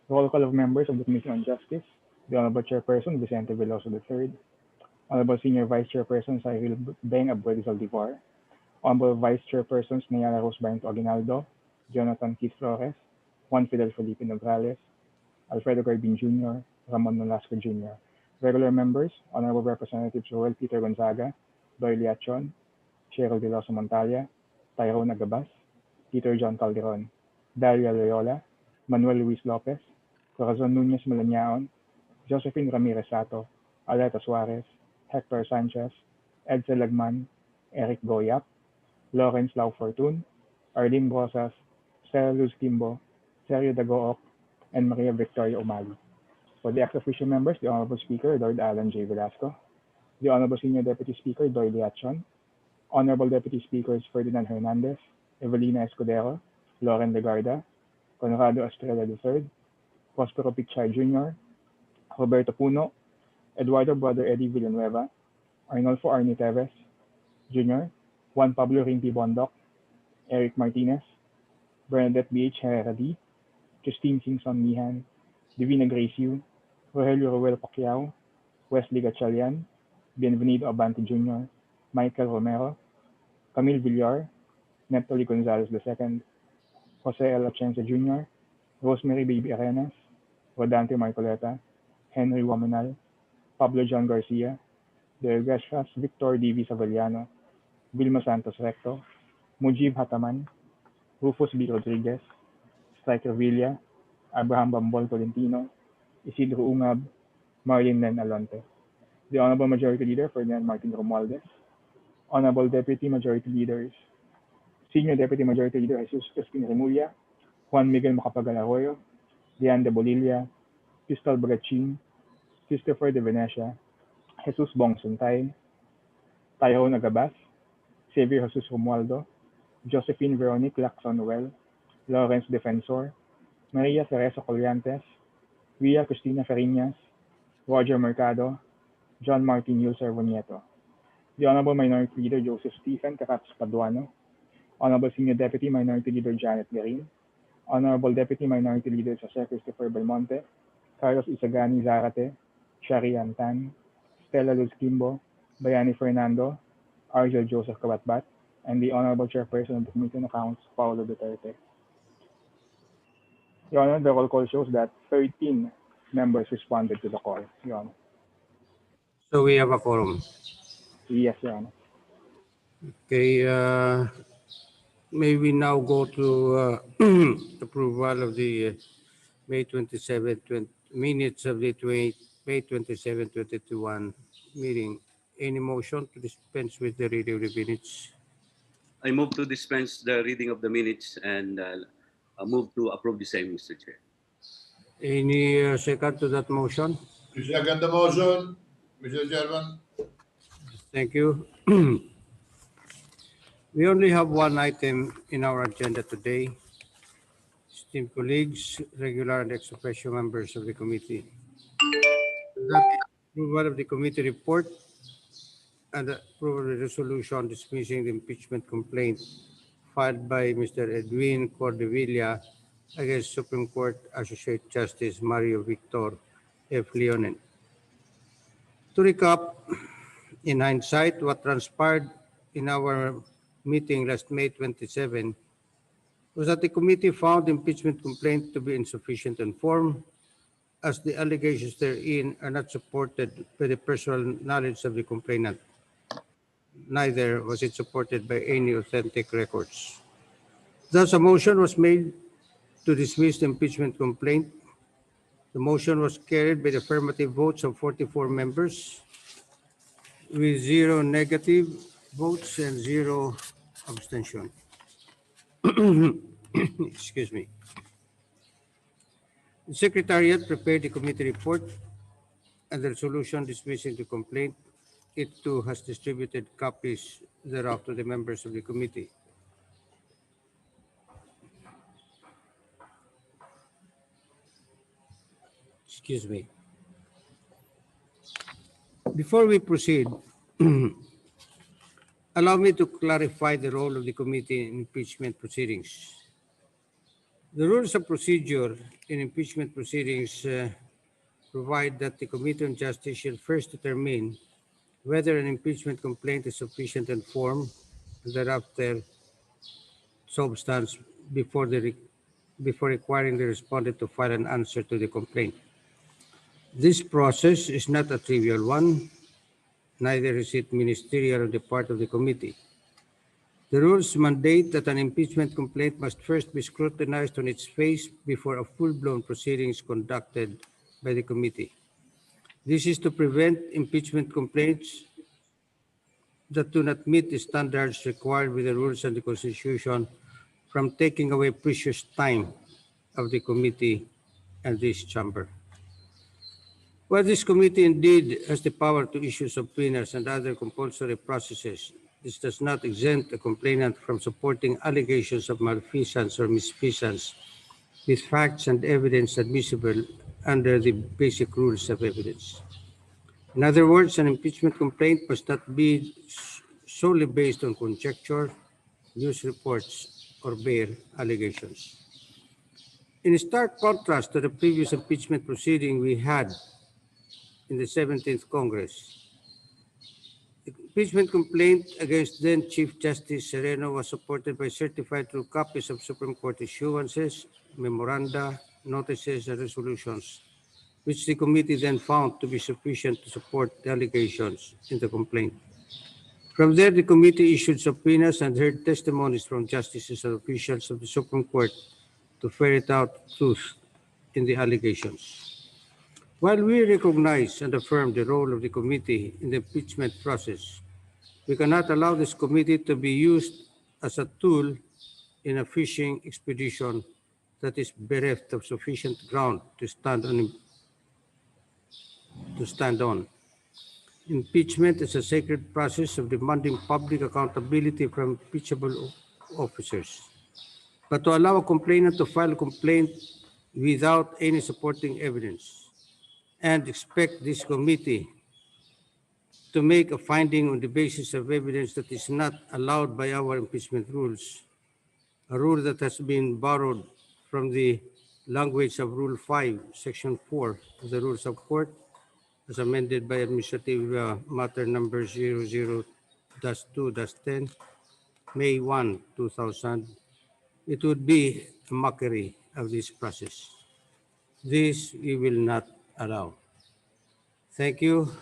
Roll call of members of the Commission on Justice. The Honorable Chairperson Vicente Veloso III. Honorable Senior Vice Chairperson Cyril Beng Abuel Zaldivar. Honorable Vice Chairpersons Nayara Rose Bainto Aguinaldo, Jonathan Keith Flores, Juan Fidel Felipe Nograles, Alfredo Garbin Jr., Ramon Nolasco Jr. Regular members, Honorable Representatives Joel Peter Gonzaga, Doyle Liachon, Cheryl De Losa Montalia, Tyrone Agabas, Peter John Calderon, Daria Loyola, Manuel Luis Lopez, Corazon Nunez Malanaon, Josephine Ramirez Sato, Aleta Suarez, Hector Sanchez, Edsel Lagman, Eric Goyap, Lawrence Lau Fortun, Arlene Rosas, Sarah Luz Timbo, Sergio Dagook, and Maria Victoria Umali. For the ex-official members, the Honorable Speaker, Lord Alan J. Velasco, the Honorable Senior Deputy Speaker, Doyle Liachon, Honorable Deputy Speakers Ferdinand Hernandez, Evelina Escudero, Lauren Legarda, Conrado Estrella III, Prospero Pichay Jr., Roberto Puno, Eduardo Brother Eddie Villanueva, Arnolfo Arnie Teves Jr., Juan Pablo Rimpi Bondoc, Eric Martinez, Bernadette B.H. Herrera D., Justine Singson Mihan, Divina Grace Yu, Rogelio Ruel Pacquiao, Wesley Gatchalian, Bienvenido Abante Jr., Michael Romero, Camille Villar, Neptali Gonzalez II, Jose L. Atienza Jr., Rosemary Baby Arenas, Rodante Marcoleta, Henry Womenal, Pablo John Garcia, De Gracias Victor D.V. Savellano, Vilma Santos Recto, Mujib Hataman, Rufus B. Rodriguez, Striker Villa, Abraham Bambol Tolentino, Isidro Ungab, Marlene Len Alonte. The Honorable Majority Leader Ferdinand Martin Romualdez, Honorable Deputy Majority Leaders, Senior Deputy Majority Leader Jesus Crispin Remulla, Juan Miguel Macapagal Arroyo, Diane de Bolilla, Crystal Bagachin, Christopher de Venecia, Jesus Bong Suntay, Tyrone Agabas, Xavier Jesus Romualdo, Josephine Veronique Lacson Noel, Lawrence Defensor, Maria Teresa Colliantes, Via Cristina Fariñas, Roger Mercado, John Martin Yulcer Vonieto. The Honorable Minority Leader Joseph Stephen Caraps Paduano, Honorable Senior Deputy Minority Leader Janet Garin, Honorable Deputy Minority Leaders Jose Christopher Belmonte, Carlos Isagani Zarate, Shari Tan, Stella Luz Kimbo, Bayani Fernando, Argel Joseph Kabatbat, and the Honorable Chairperson of the Committee on Accounts, Paolo Duterte. Your Honor, the roll call shows that 13 members responded to the call, Your Honor. So we have a quorum. Yes, Your Honor. Okay, may we now go to approval of the May 27, minutes of the May 27, 2021 meeting. Any motion to dispense with the reading of the minutes? I move to dispense the reading of the minutes and move to approve the same, Mr. Chair. Any second to that motion? Second the motion, Mr. Chairman. Thank you. We only have one item in our agenda today. Esteemed colleagues, regular and ex-officio members of the committee. That is approval of the committee report and approval of the resolution dismissing the impeachment complaint filed by Mr. Edwin Cordevilla against Supreme Court Associate Justice Mario Victor F. Leonen. To recap, in hindsight, what transpired in our meeting last May 27 was that the committee found the impeachment complaint to be insufficient in form, as the allegations therein are not supported by the personal knowledge of the complainant. Neither was it supported by any authentic records. Thus, a motion was made to dismiss the impeachment complaint. The motion was carried by the affirmative votes of 44 members, with 0 negative votes and 0 abstention. Excuse me. The Secretariat prepared the committee report and the resolution dismissing the complaint. It too has distributed copies thereof to the members of the committee. Excuse me. Before we proceed, allow me to clarify the role of the committee in impeachment proceedings. The rules of procedure in impeachment proceedings provide that the Committee on Justice shall first determine whether an impeachment complaint is sufficient in form, and thereafter substance before requiring the respondent to file an answer to the complaint. This process is not a trivial one, neither is it ministerial on the part of the committee. The rules mandate that an impeachment complaint must first be scrutinized on its face before a full-blown proceeding is conducted by the committee. This is to prevent impeachment complaints that do not meet the standards required by the rules and the Constitution from taking away precious time of the committee and this chamber. While this committee indeed has the power to issue subpoenas and other compulsory processes, this does not exempt a complainant from supporting allegations of malfeasance or misfeasance with facts and evidence admissible under the basic rules of evidence. In other words, an impeachment complaint must not be solely based on conjecture, news reports, or bare allegations. In stark contrast to the previous impeachment proceeding we had in the 17th Congress, the impeachment complaint against then Chief Justice Sereno was supported by certified true copies of Supreme Court issuances, memoranda, notices, and resolutions, which the committee then found to be sufficient to support the allegations in the complaint. From there, the committee issued subpoenas and heard testimonies from justices and officials of the Supreme Court to ferret out truth in the allegations. While we recognize and affirm the role of the committee in the impeachment process, we cannot allow this committee to be used as a tool in a fishing expedition that is bereft of sufficient ground to stand on. Impeachment is a sacred process of demanding public accountability from impeachable officers. But to allow a complainant to file a complaint without any supporting evidence and expect this committee to make a finding on the basis of evidence that is not allowed by our impeachment rules, a rule that has been borrowed from the language of Rule 5, Section 4 of the Rules of Court, as amended by Administrative Matter Number 00-2-10, May 1, 2000, it would be a mockery of this process. This we will not allow. Thank you.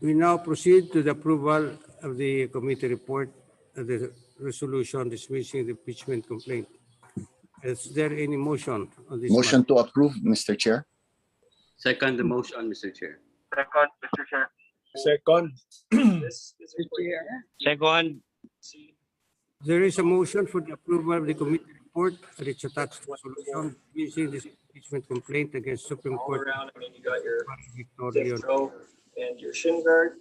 We now proceed to the approval of the committee report of the resolution dismissing the impeachment complaint. Is there any motion on this Motion matter? to approve, Mr. Chair. Second the motion, Mr. Chair. Second, Mr. Chair. Second. Second. There is a motion for the approval of the committee report and its attached resolution dismissing this impeachment complaint against Supreme all Court. around. I mean, you got your Victoria. death row and your shin guard.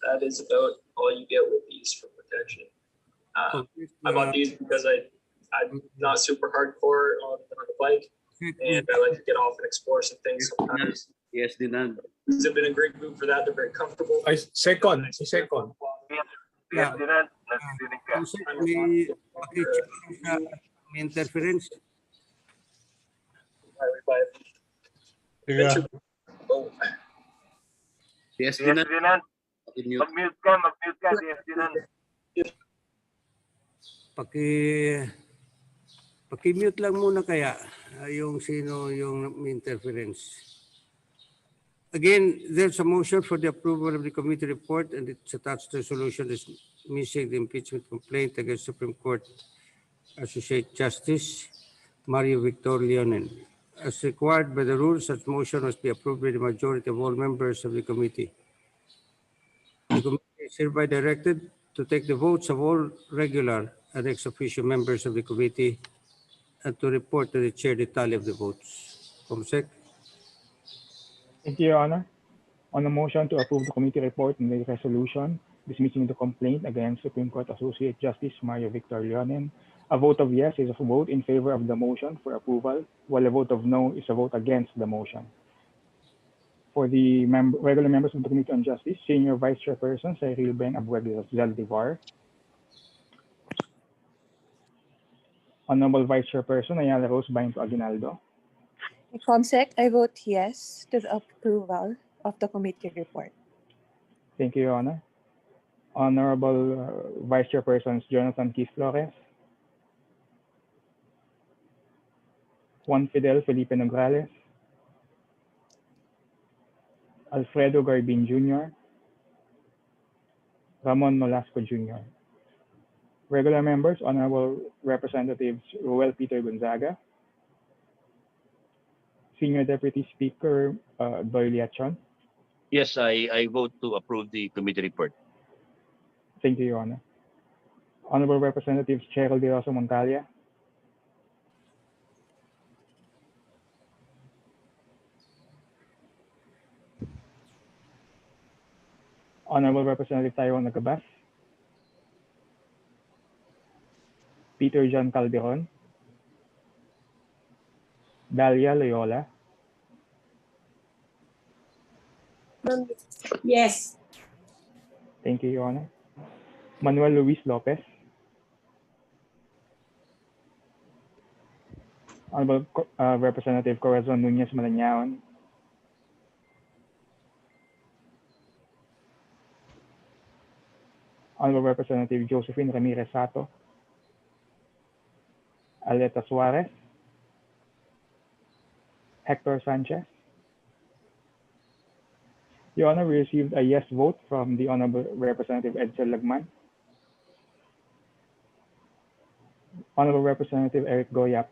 That is about all you get with these for protection. I bought these because I'm not super hardcore on the bike, and I like to get off and explore some things sometimes. Yes, Dinan. These have been a great move for that. They're very comfortable. Ay, second. Second. Yeah. Dinan, nagdidinig ka. May interference. Yeah. Oh, Yes, Yes, Dinan. Dinan. Continue. Mag-mute ka, yes, Dinan. Paki-mute lang muna kaya yung sino yung may interference. Again, there's a motion for the approval of the committee report and its attached resolution dismissing the impeachment complaint against Supreme Court Associate Justice Mario Victor Leonen. As required by the rules, such motion must be approved by the majority of all members of the committee. The committee is hereby directed to take the votes of all regular and ex officio members of the committee and to report to the chair the tally of the votes. Comsec. Thank you, Your Honor. On the motion to approve the committee report and the resolution dismissing the complaint against Supreme Court Associate Justice Mario Victor Leonen, A vote of yes is a vote in favor of the motion for approval, while a vote of no is a vote against the motion. For the regular members of the Committee on Justice, Senior Vice Chairperson Cyril Ben Abuel Zaldivar, Honorable Vice Chairperson Ayala Rose Bainto Aguinaldo, Comsec, I vote yes to the approval of the committee report. thank you, Your Honor. Honorable Vice Chairpersons Jonathan Keith Flores, Juan Fidel Felipe Nograles, Alfredo Garbin Jr., Ramon Nolasco Jr. Regular members, Honorable Representatives Ruel Peter Gonzaga, Senior Deputy Speaker Doyle Liachon. Yes, I vote to approve the committee report. Thank you, Your Honor. Honorable Representatives Cheryl De Rosa Montalia, Honorable Representative Tyrone Nagabas, Peter John Calderon, Dalia Loyola, Yes. thank you, Your Honor. Manuel Luis Lopez, Honorable Representative Corazon Nunez Malañaon, Honorable Representative Josephine Ramirez Sato, Aleta Suarez, Hector Sanchez. Your Honor, we received a yes vote from the Honorable Representative Edsel Lagman, Honorable Representative Eric Goyap.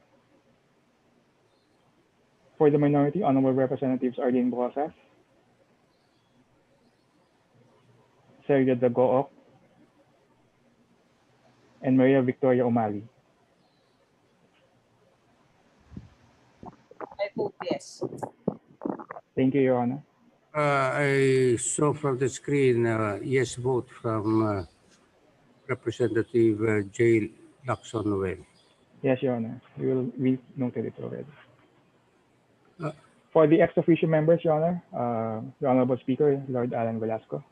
For the minority, Honorable Representatives Arlene Brosas, Sergio Dagook, and Maria Victoria Umali. I vote yes. Thank you, Your Honor. I saw from the screen yes vote from Representative J. Lacson Noel. Yes, Your Honor. We noted it already. Uh, For the ex officio members, Your Honor, the Honorable Speaker, Lord Alan Velasco,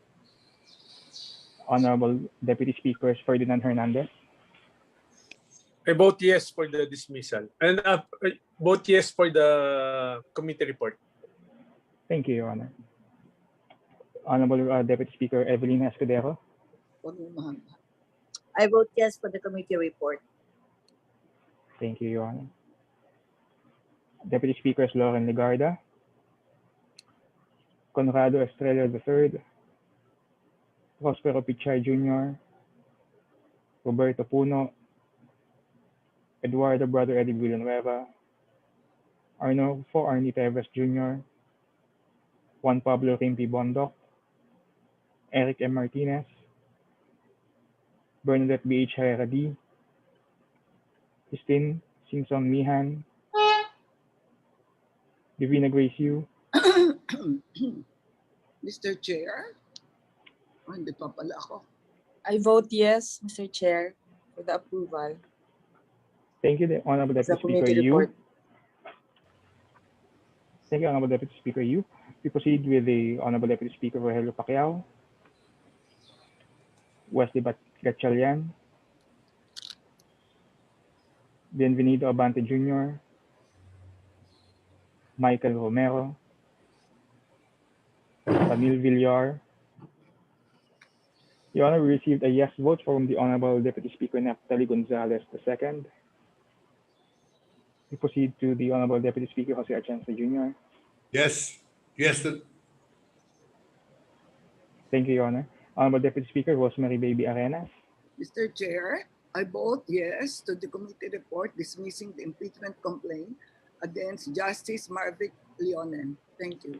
Honorable Deputy Speakers Ferdinand Hernandez, I vote yes for the dismissal. And vote yes for the committee report. thank you, Your Honor. Honorable Deputy Speaker Evelyn Escudero, I vote yes for the committee report. thank you, Your Honor. Deputy Speakers Lauren Legarda, Conrado Estrella III, Prospero Pichay Jr., Roberto Puno, Eduardo Brother Eddie Villanueva, Arnulfo Arnie Teves Jr., Juan Pablo Rimpi Bondoc, Eric M. Martinez, Bernadette B.H. Herrera D., Christine Singsong Mihan, Divina Grace Yu, Mr. Chair? Hindi pa pala ako. I vote yes, Mr. Chair, for the approval. thank you, the Honorable The Deputy Speaker committee Yu. report. Thank you, Honorable Deputy Speaker Yu. We proceed with the Honorable Deputy Speaker Rogelio Pacquiao, Wesley Gatchalian, Bienvenido Abante Jr., Michael Romero, Camille Villar. Your Honor, we received a yes vote from the Honorable Deputy Speaker Naftali Gonzalez II. We proceed to the Honorable Deputy Speaker Jose Atienza Jr. Yes. Yes. Thank you, Your Honor. Honorable Deputy Speaker Rosemary Baby Arenas. Mr. Chair, I vote yes to the committee report dismissing the impeachment complaint against Justice Marvick Leonen. Thank you.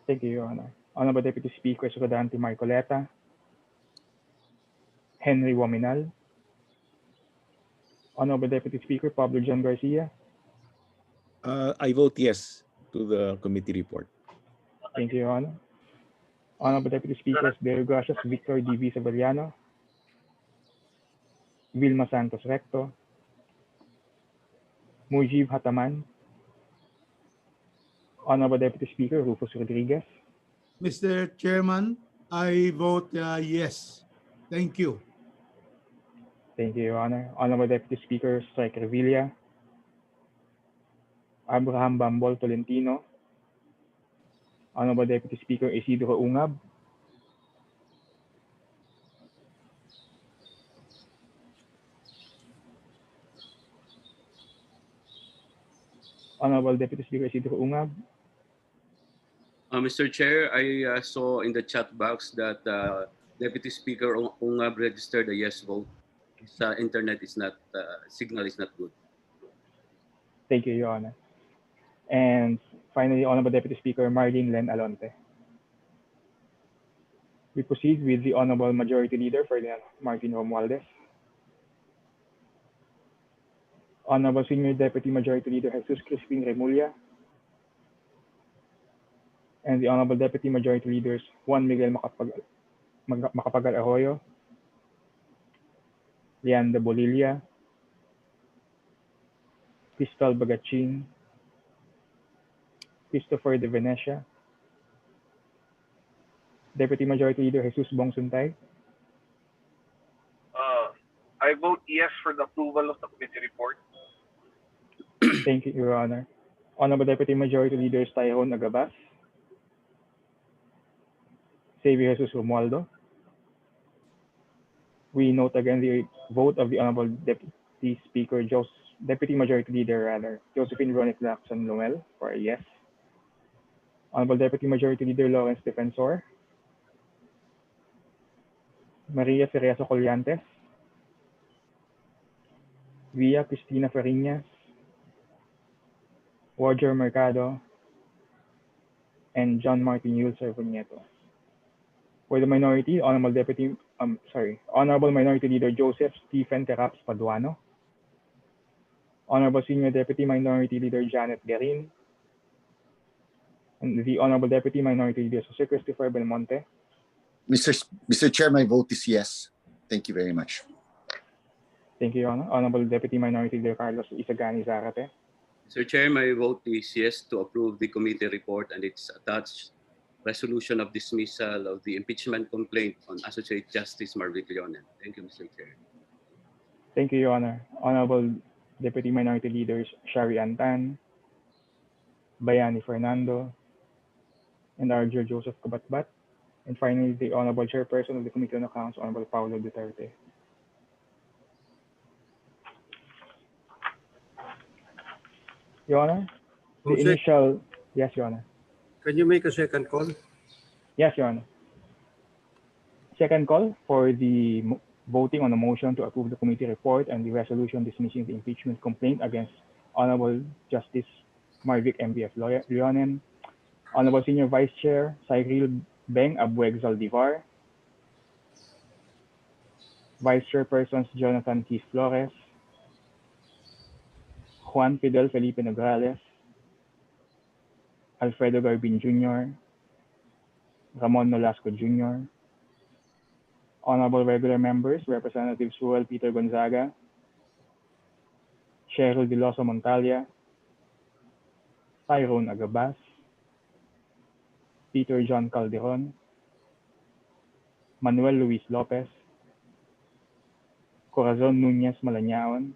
Thank you, Your Honor. Honorable Deputy Speaker Rodante Marcoleta, Henry Waminal, Honorable Deputy Speaker Pablo John Garcia. I vote yes to the committee report. Thank you, Your Honor. Honorable Deputy Speakers Deo Gracias Victor D.V. Severiano, Vilma Santos Recto, Mujib Hataman, Honorable Deputy Speaker Rufus Rodriguez, Mr. Chairman, I vote yes. Thank you. thank you, Your Honor. Honorable Deputy Speaker Strike Revilla, Abraham Bambol Tolentino, Honorable Deputy Speaker Isidro Ungab, Honorable Deputy Speaker Isidro Ungab, Mr. Chair, I saw in the chat box that Deputy Speaker Ungab registered a yes vote. His internet is not, signal is not good. thank you, Your Honor. And finally, Honorable Deputy Speaker Marlene Len Alonte. We proceed with the Honorable Majority Leader Ferdinand Martin Romualdez, Honorable Senior Deputy Majority Leader Jesus Crispin Remulla, and the Honorable Deputy Majority Leaders Juan Miguel Macapagal Arroyo, Lian de Bolilla, Crystal Bagachin, Christopher de Venecia, Deputy Majority Leader Jesus Bong Suntay, I vote yes for the approval of the committee report. thank you, Your Honor. Honorable Deputy Majority Leaders Tyrone Agabas, Xavier Jesus Romualdo. We note again the vote of the Honorable Deputy Speaker, Deputy Majority Leader Josephine Rones Lacson Lumel for a yes. Honorable Deputy Majority Leader Lawrence Defensor, Maria Cerezo Collantes, Via Cristina Fariñas, Roger Mercado, and John Martin Yul Cervnieto. For the minority, Honorable Minority Leader Joseph Stephen Teraps Paduano, Honorable Senior Deputy Minority Leader Janet Garin, and the Honorable Deputy Minority Leader Jose Christopher Belmonte. Mr. Chair, my vote is yes. Thank you very much. Thank you, Your Honor. Honorable Deputy Minority Leader Carlos Isagani Zarate. Mr. Chair, my vote is yes to approve the committee report and its attached resolution of dismissal of the impeachment complaint on Associate Justice Marvic Leonen. Thank you, Mr. Chair. Thank you, Your Honor. Honorable Deputy Minority Leaders Shari Antan, Bayani Fernando, and Arjo Joseph Kabatbat. And finally, the Honorable Chairperson of the Committee on Accounts, Honorable Paulo Duterte. Your Honor, the initial... Yes, Your Honor. Can you make a second call? Yes, Your Honor. Second call for the voting on the motion to approve the committee report and the resolution dismissing the impeachment complaint against Honorable Justice Marvic MBF Leonen, Honorable Senior Vice Chair Cyril Beng Abueg Zaldivar, Vice Chairpersons Jonathan Keith Flores, Juan Fidel Felipe Nograles, Alfredo Garbin Jr., Ramon Nolasco Jr., Honorable Regular Members, Representatives Ruel Peter Gonzaga, Cheryl Diloso Montalia, Tyrone Agabas, Peter John Calderon, Manuel Luis Lopez, Corazon Nunez Malañaon,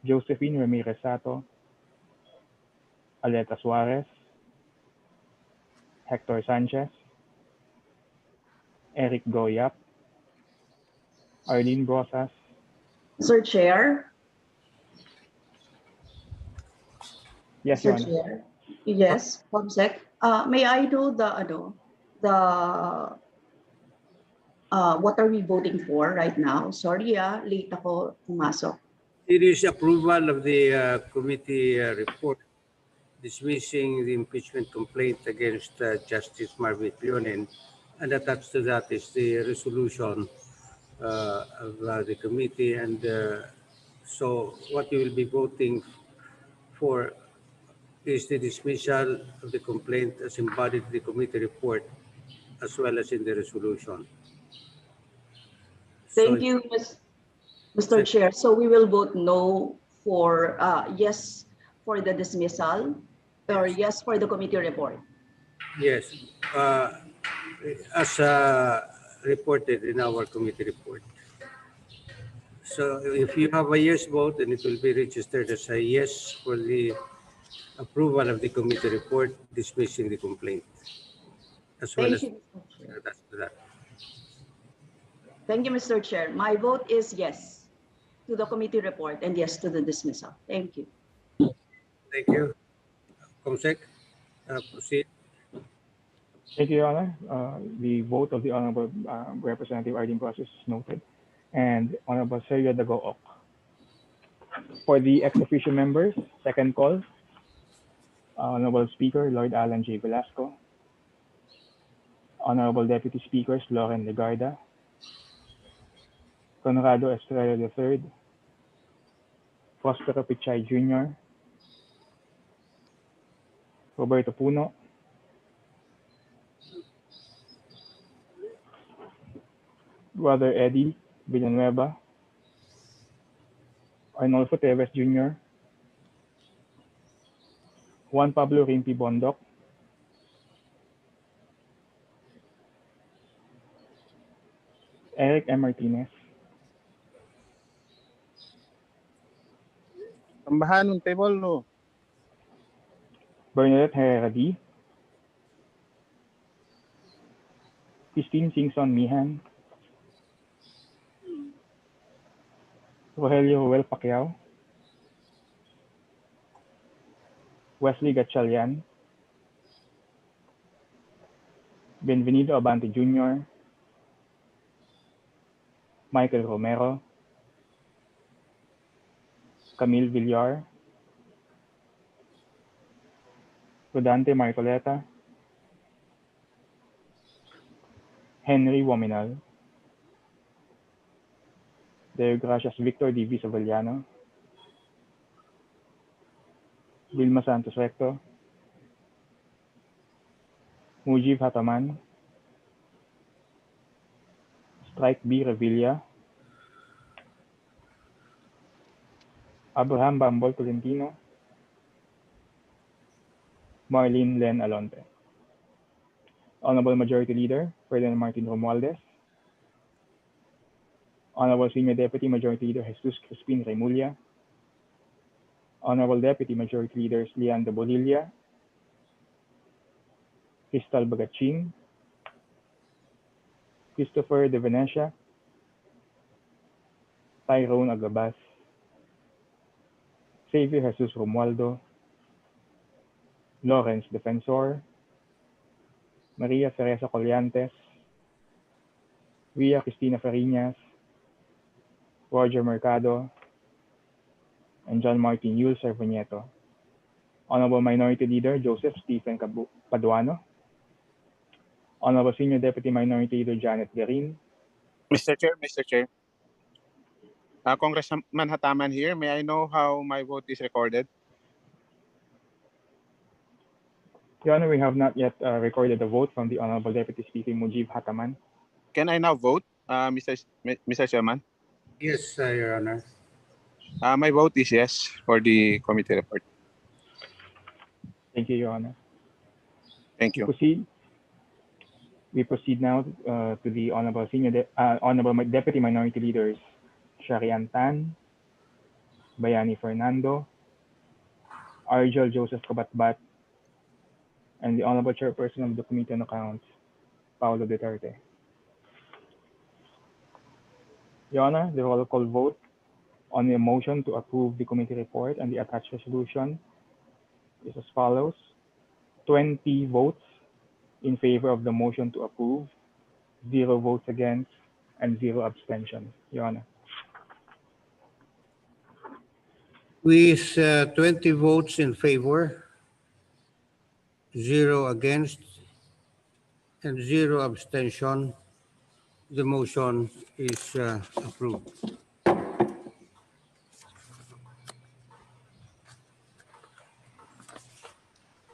Josephine Ramirez Sato, Aleta Suarez, Hector Sanchez, Eric Goyap, Arlene Brosas. Sir Chair. Yes, Sir Your Honor. Chair. Yes, Comsec. May I do what are we voting for right now? Sorry, late ako pumasok. It is approval of the committee report dismissing the impeachment complaint against Justice Marvic Leonen, and attached to that is the resolution of the committee. And so what you will be voting for is the dismissal of the complaint as embodied in the committee report, as well as in the resolution. Thank you, Mr. Chair, so we will vote no for, yes for the dismissal, or yes for the committee report. Yes, as reported in our committee report. So if you have a yes vote, then it will be registered as a yes for the approval of the committee report dismissing the complaint, as well Thank as you, Mr. Chair. that's that. Thank you, Mr. Chair. My vote is yes to the committee report and yes to the dismissal. Thank you. Thank you. Comsec, proceed. Thank you, Your Honor. The vote of the Honorable Representative Arlene Process is noted. And Honorable Sergio Dagook. For the ex officio members, second call, Honorable Speaker Lloyd Alan J. Velasco, Honorable Deputy Speakers Lauren Legarda, Conrado Estrella III, Prospero Pichay Jr., Roberto Puno, Brother Eddie Villanueva, Arnolfo Teves Jr., Juan Pablo Rimpi Bondoc, Eric M. Martinez, Tambahan ng table, no? Bernadette Herrera D, Christine Singson Mihan, Rogelio Joel Pacquiao, Wesley Gatchalian, Benvenido Abante Jr., Michael Romero, Camille Villar, Rodante Marcoleta, Henry Wominal, Deo Gracias Victor D. Visavellano, Vilma Santos Recto, Mujib Hataman, Strike B. Revilla, Abraham Bambol Tolentino, Marlene Len Alonte. Honorable Majority Leader Ferdinand Martin Romualdez, Honorable Senior Deputy Majority Leader Jesus Crispin Remulla, Honorable Deputy Majority Leaders Leandro Bonilla, Crystal Bagaching, Christopher De Venecia, Tyrone Agabas, Xavier Jesus Romualdo, Lawrence Defensor, Maria Teresa Colliantes, Via Cristina Fariñas, Roger Mercado, and John Martin Yul Cervonieto. Honorable Minority Leader Joseph Stephen Paduano, Honorable Senior Deputy Minority Leader Janet Garin, Mr. Chair. Congressman Hataman here. May I know how my vote is recorded? Your Honor, we have not yet recorded the vote from the Honorable Deputy Speaker Mujib Hataman. Can I now vote, Mr. Chairman? Yes, Your Honor. My vote is yes for the committee report. Thank you, Your Honor. Thank you. We proceed now to the Honorable Deputy Minority Leaders Sharian Tan, Bayani Fernando, Argel Joseph Kabatbat, and the Honorable Chairperson of the Committee on Accounts, Paolo Duterte. Your Honor, the roll call vote on the motion to approve the committee report and the attached resolution is as follows: 20 votes in favor of the motion to approve, 0 votes against, and 0 abstentions. Your Honor. With 20 votes in favor, 0 against, and 0 abstention, the motion is approved.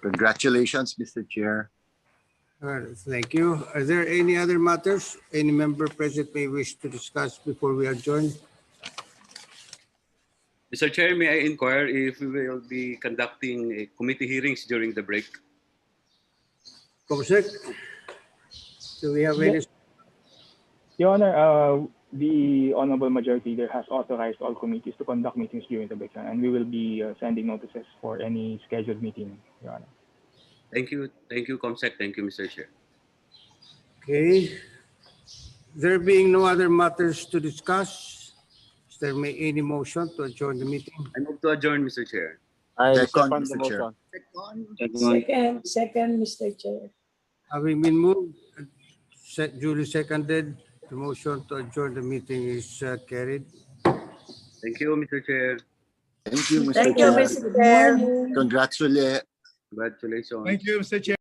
Congratulations, Mr. Chair. All right, thank you. Are there any other matters any member present may wish to discuss before we adjourn? Mr. Chair, may I inquire if we will be conducting committee hearings during the break? Comsec, do we have any? Your Honor, the Honorable Majority Leader has authorized all committees to conduct meetings during the break, and we will be sending notices for any scheduled meeting, Your Honor. Thank you, Comsec. Thank you, Mr. Chair. Okay. There being no other matters to discuss, is there any motion to adjourn the meeting? I move to adjourn, Mr. Chair. I Second, second the Mr. Chair. motion. Second, Mr. Chair. Having been moved, duly seconded, the motion to adjourn the meeting is carried. Thank you, Mr. Chair. Thank you, Mr. Thank you, Chair. Mr. Chair. Congrats ulit. Congratulations. Thank you, Mr. Chair.